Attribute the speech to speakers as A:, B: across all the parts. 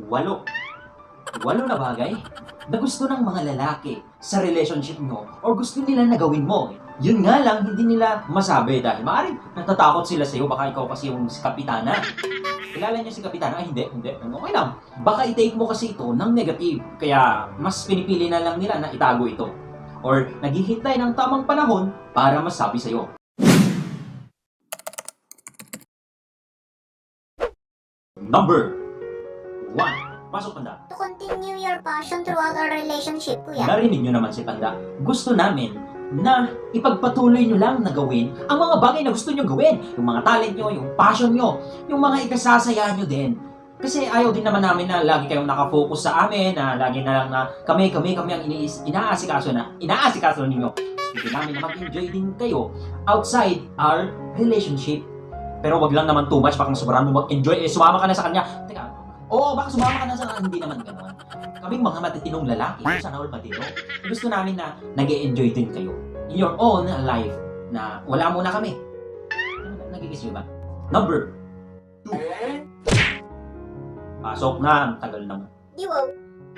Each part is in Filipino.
A: Walo. Walo na bagay na gusto ng mga lalaki sa relationship nyo or gusto nila na gawin mo. Yun nga lang, hindi nila masabi dahil maaaring natatakot sila sa'yo. Baka ikaw kasi yung si Kapitana. Kilala niyo si Kapitana? Ay, hindi. Okay lang. Baka i-take mo kasi ito ng negative. Kaya mas pinipili na lang nila na itago ito. Or naghihintay ng tamang panahon para masabi sa'yo. Number 1. Pasok, Panda.
B: To continue your passion throughout our relationship, kuya.
A: Narinig nyo naman si Panda. Gusto namin na ipagpatuloy nyo lang na gawin ang mga bagay na gusto nyo gawin. Yung mga talent nyo, yung passion nyo, yung mga ikasasaya nyo din. Kasi ayaw din naman namin na lagi kayong nakafocus sa amin, na lagi na lang na kami ang inaasikaso ninyo. Gusto namin na mag-enjoy din kayo outside our relationship. Pero wag lang naman too much, baka sobrang mo mag-enjoy, sumama ka na sa kanya. Teka, baka sumama ka na sa kanya, hindi naman gano'n. Kaming mga matitinong lalaki, sana all matino. Gusto namin na nag-e-enjoy din kayo in your own life na wala muna kami. Nagigis nyo ba? Number 2. Pasok na, tagal naman.
B: Di wow.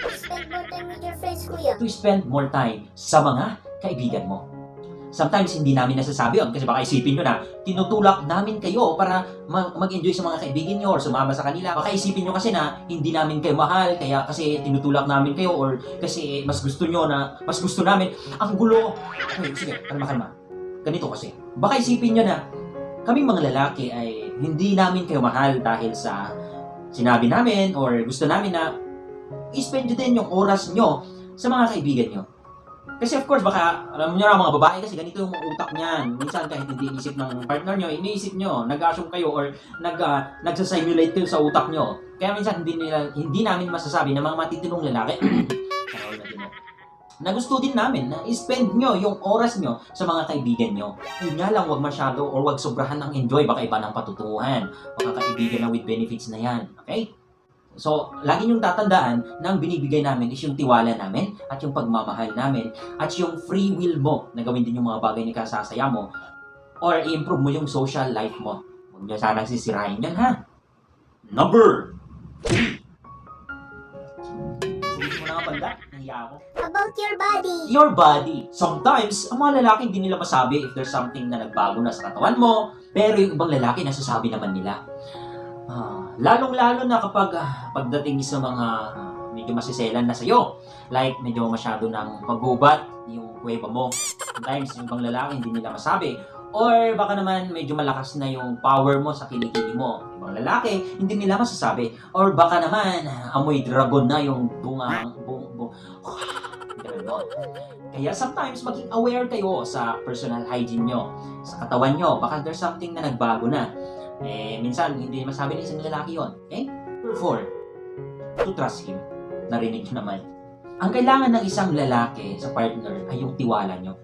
B: Spend more time with your friends, kuya.
A: To spend more time sa mga kaibigan mo. Sometimes hindi namin nasasabi yun kasi baka isipin nyo na tinutulak namin kayo para mag-enjoy sa mga kaibigan nyo or sumama sa kanila. Baka isipin nyo kasi na hindi namin kayo mahal kaya kasi tinutulak namin kayo or kasi mas gusto namin. Ang gulo. Okay, sige, kalma. Ganito kasi. Baka isipin nyo na kaming mga lalaki ay hindi namin kayo mahal dahil sa sinabi namin or gusto namin na i-spend nyo din yung oras nyo sa mga kaibigan nyo. Kasi of course, baka, alam nyo na mga babae kasi ganito yung utak niyan. Minsan kahit hindi inisip ng partner nyo, iniisip nyo, nag-assume kayo or nagsasimulate kayo sa utak nyo. Kaya minsan hindi namin masasabi na mga matitinong lalaki, na gusto din namin na i-spend nyo yung oras nyo sa mga kaibigan nyo. Yun nga lang, wag masyado or wag sobrahan ng enjoy, baka iba ng patutunguhan. Baka kaibigan na with benefits na yan. Okay? So, lagi niyong tatandaan na ang binibigay namin is yung tiwala namin at yung pagmamahal namin at yung free will mo na gawin din yung mga bagay na kasasaya mo or i-improve mo yung social life mo. Huwag niyo sanang sisirain yan, ha? Number 3. Sige mo na nga, Panda. Nahiya ako.
B: About your body.
A: Your body. Sometimes, ang mga lalaki hindi nila masabi if there's something na nagbago na sa katawan mo, pero yung ibang lalaki nasasabi naman nila. Lalong-lalo na kapag pagdating sa mga medyo masiselan na sa'yo. Like, medyo masyado nang magubat yung kuweba mo. Sometimes, yung ibang lalaki hindi nila masabi. Or baka naman medyo malakas na yung power mo sa kilikili mo. Ibang lalaki, hindi nila masasabi. Or baka naman, amoy dragon na yung bungang Kaya sometimes, maging aware kayo sa personal hygiene nyo, sa katawan nyo. Baka there's something na nagbago na. Minsan, hindi masabi ng isang lalaki yun. Okay? Number 4, to trust him. Narinig nyo naman. Ang kailangan ng isang lalaki sa partner ay yung tiwala nyo.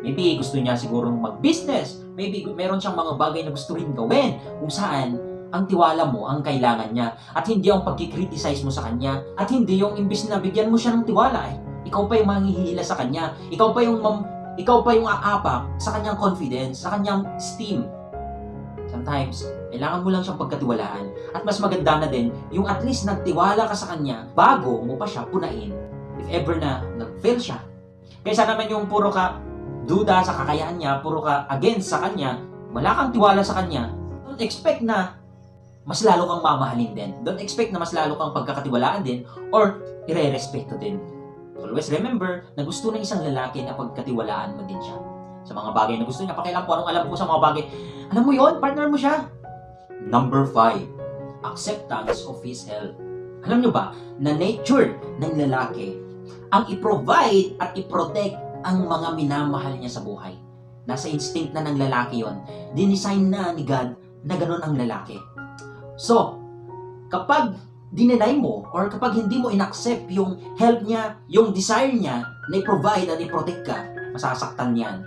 A: Maybe gusto niya sigurong mag-business. Maybe meron siyang mga bagay na gusto rin gawin kung saan ang tiwala mo ang kailangan niya. At hindi yung pagkikriticize mo sa kanya. At hindi yung imbis na bigyan mo siya ng tiwala. Ikaw pa yung manghihila sa kanya. Ikaw pa yung aapak sa kanyang confidence, sa kanyang esteem. Sometimes, kailangan mo lang siyang pagkatiwalaan. At mas maganda na din, yung at least nagtiwala ka sa kanya bago mo pa siya punain. If ever na nag-fail siya. Kaysa naman yung puro ka duda sa kakayahan niya, puro ka against sa kanya, wala kang tiwala sa kanya, don't expect na mas lalo kang mamahalin din. Don't expect na mas lalo kang pagkakatiwalaan din or ire-respeto din. Always remember na gusto ng isang lalaki na pagkatiwalaan mo din siya. Sa mga bagay na gusto niya, pakialam ko anong alam ko sa mga bagay. Alam mo yon, partner mo siya. Number 5, acceptance of his help. Alam nyo ba, na nature ng lalaki ang i-provide at i-protect ang mga minamahal niya sa buhay. Nasa instinct na ng lalaki yon. Dinesign na ni God na ganun ang lalaki. So, kapag dinenay mo or kapag hindi mo inaccept yung help niya, yung desire niya na i-provide at i-protect ka, masasaktan yan.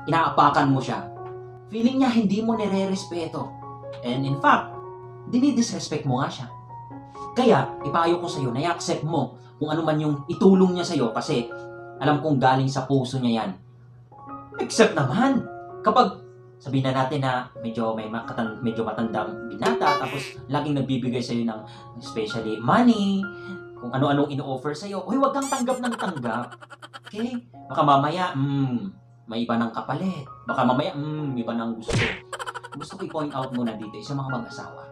A: Inaapakan mo siya. Feeling niya hindi mo nire-respeto. And in fact, dinidisrespect mo nga siya. Kaya, ipayo ko sa'yo na i-accept mo kung ano man yung itulong niya sa'yo kasi alam kong galing sa puso niya yan. Except naman, kapag sabihin na natin na medyo medyo matandang binata, tapos laging nagbibigay sa'yo ng especially money, kung ano-anong ino-offer sa'yo. Uy, wag kang tanggap ng tanggap. Okay? Baka mamaya, may iba ng kapalit. Baka mamaya, iba ng gusto. Gusto ko i-point out muna dito sa mga mag-asawa.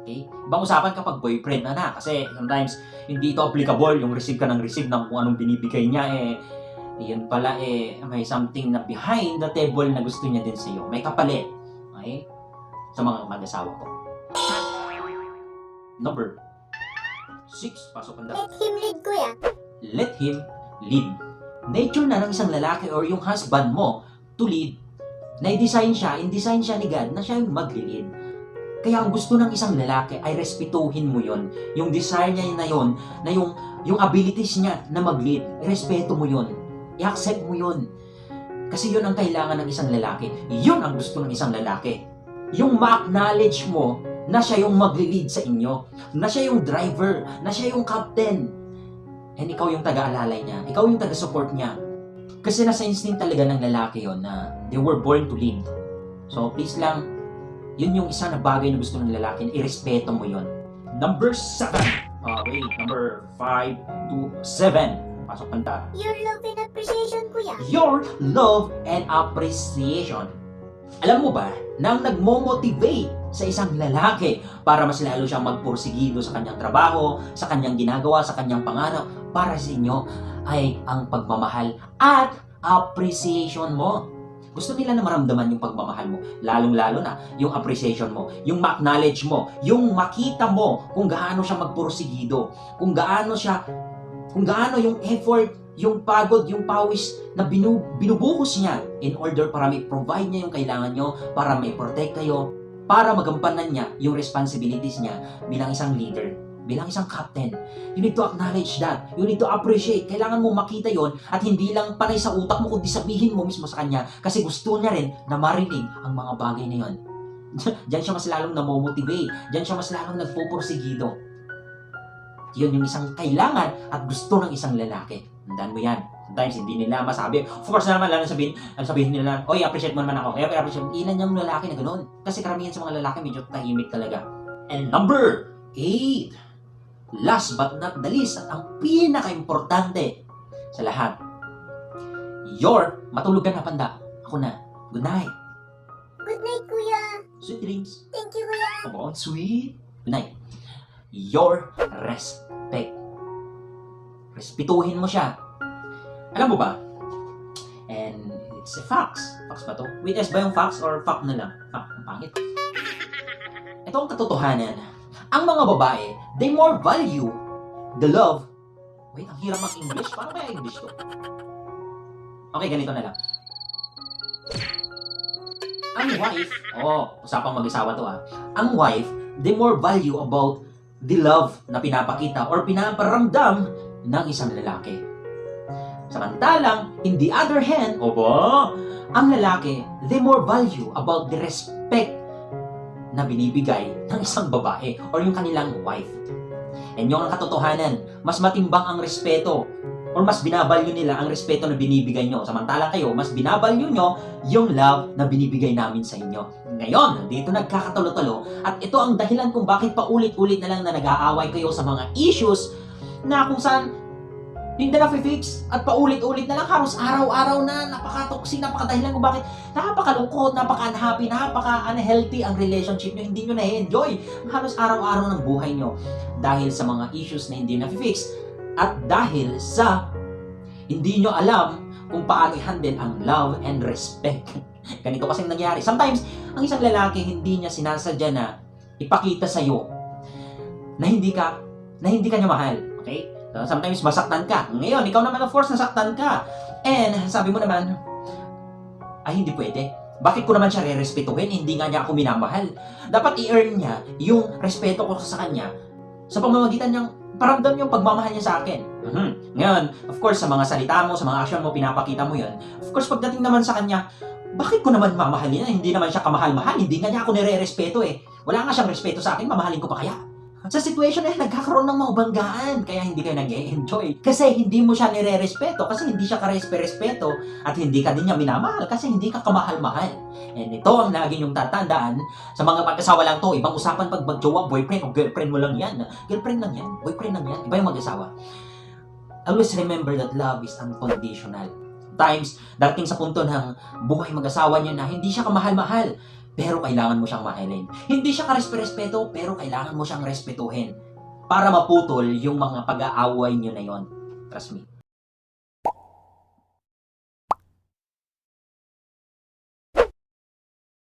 A: Okay? Ibang usapan kapag boyfriend na. Kasi sometimes, hindi ito applicable. Yung receive ka ng receive ng kung anong binibigay niya, yun pala, may something na behind the table na gusto niya din sa'yo. May kapalit. Okay? Sa mga mag-asawa ko. Number 6. Pasok ang
B: Let him lead, kuya.
A: Let him lead. Nature na ng isang lalaki or yung husband mo to lead, in-design siya ni God na siya yung mag-lead. Kaya ang gusto ng isang lalaki ay respetuhin mo yon. Yung desire niya na yon, na yung abilities niya na mag-lead, respeto mo yon. I-accept mo yon. Kasi yun ang kailangan ng isang lalaki. Yun ang gusto ng isang lalaki. Yung ma-acknowledge mo na siya yung mag-lead sa inyo, na siya yung driver, na siya yung captain. And ikaw yung taga-alalay niya, ikaw yung taga-support niya. Kasi nasa instinct talaga ng lalaki yon na they were born to lead. So please lang, yun yung isa na bagay na gusto ng lalaki, irespeto mo yon. Number 7. Wait, number 5 to 7. Pasok kanta.
B: Your love and appreciation, kuya.
A: Your love and appreciation. Alam mo ba, na ang nagmo-motivate sa isang lalaki para mas lalo siyang magpursigido sa kanyang trabaho, sa kanyang ginagawa, sa kanyang pangarap, para sa inyo ay ang pagmamahal at appreciation mo. Gusto nila na maramdaman yung pagmamahal mo, lalong-lalo na yung appreciation mo, yung ma-acknowledge mo, yung makita mo kung gaano siya magpursigido, kung gaano yung effort, yung pagod, yung pawis na binubuhos niya in order para provide niya yung kailangan nyo, para may protect kayo, para magampanan niya yung responsibilities niya bilang isang leader, bilang isang captain. You need to acknowledge that. You need to appreciate. Kailangan mo makita yon at hindi lang panay sa utak mo kundi sabihin mo mismo sa kanya kasi gusto niya rin na marinig ang mga bagay na yon. Diyan siya mas lalong namomotivate. Diyan siya mas lalong nagpupursigido. Yun yung isang kailangan at gusto ng isang lalaki. Tandaan mo yan. Sometimes hindi nila masabi. Of course naman, lalo sabihin nila, oy, appreciate mo naman ako. Kaya appreciate mo. Ilan yung lalaki na ganoon. Kasi karamihan sa mga lalaki medyo tahimik talaga. And number 8. Last but not the least, at ang pinaka-importante sa lahat. Matulog ka na, panda. Ako na. Good night.
B: Good night, kuya.
A: Sweet dreams.
B: Thank you, kuya.
A: Come on, sweet. Good night. Your respect. Respetuhin mo siya. Alam mo ba? And it's a facts. Facts ba to? With S ba yung facts or fact na lang? Fact. Ang pangit. Ito ang katotohanan. Ang mga babae, they more value the love. Wait, ang hirap mag-English. Paano kaya English to? Okay, ganito na lang. Ang wife, usapang mag-isawa to Ang wife, they more value about the love na pinapakita or pinaparamdam ng isang lalaki. Samantalang, in the other hand, ang lalaki, they more value about the respect na binibigay ng isang babae or yung kanilang wife. And yung ang katotohanan, mas matimbang ang respeto or mas binabalyo nila ang respeto na binibigay nyo. Samantalang kayo, mas binabalyo nyo yung love na binibigay namin sa inyo. Ngayon, dito nagkakatalo-talo at ito ang dahilan kung bakit paulit-ulit na lang na nag-aaway kayo sa mga issues na kung saan hindi na fix at paulit-ulit na lang halos araw-araw na napaka-toxic, napaka-dahilan kung bakit napakalungkot, napaka-unhappy, napaka-unhealthy ang relationship nyo, hindi nyo na-enjoy halos araw-araw ng buhay nyo dahil sa mga issues na hindi na fix at dahil sa hindi nyo alam kung paano i-handle ang love and respect. Ganito kasing nangyari. Sometimes, ang isang lalaki hindi niya sinasadya na ipakita sa'yo na hindi ka niya mahal. Okay? Sometimes masaktan ka. Ngayon, ikaw naman of course nasaktan ka. And sabi mo naman, ay hindi pwede. Bakit ko naman siya re-respetuhin? Hindi nga niya ako minamahal. Dapat i-earn niya yung respeto ko sa kanya sa pamamagitan niyang paramdam yung pagmamahal niya sa akin. Ngayon, of course, sa mga salita mo, sa mga action mo, pinapakita mo yun. Of course, pagdating naman sa kanya, bakit ko naman mamahalin? Hindi naman siya kamahal-mahal. Hindi nga niya ako nire-respeto Wala nga siyang respeto sa akin, mamahalin ko pa kaya? Sa situation na yan, nagkakaroon ng mga banggaan, kaya hindi kayo nag-enjoy. Kasi hindi mo siya nire-respeto, kasi hindi siya ka-respeto, at hindi ka din niya minamahal, kasi hindi ka kamahal-mahal. And ito ang lagi niyong tatandaan, sa mga mag-asawa lang to, ibang usapan pag mag-jowa, boyfriend o girlfriend mo lang yan. Girlfriend lang yan, boyfriend lang yan, iba yung mag-asawa. Always remember that love is unconditional. Times, darating sa punto ng buhay mag-asawa niya na hindi siya kamahal-mahal, pero kailangan mo siyang mahalin. Hindi siya ka-respeto, pero kailangan mo siyang respetuhin para maputol yung mga pag-aaway niyo na yon. Trust me.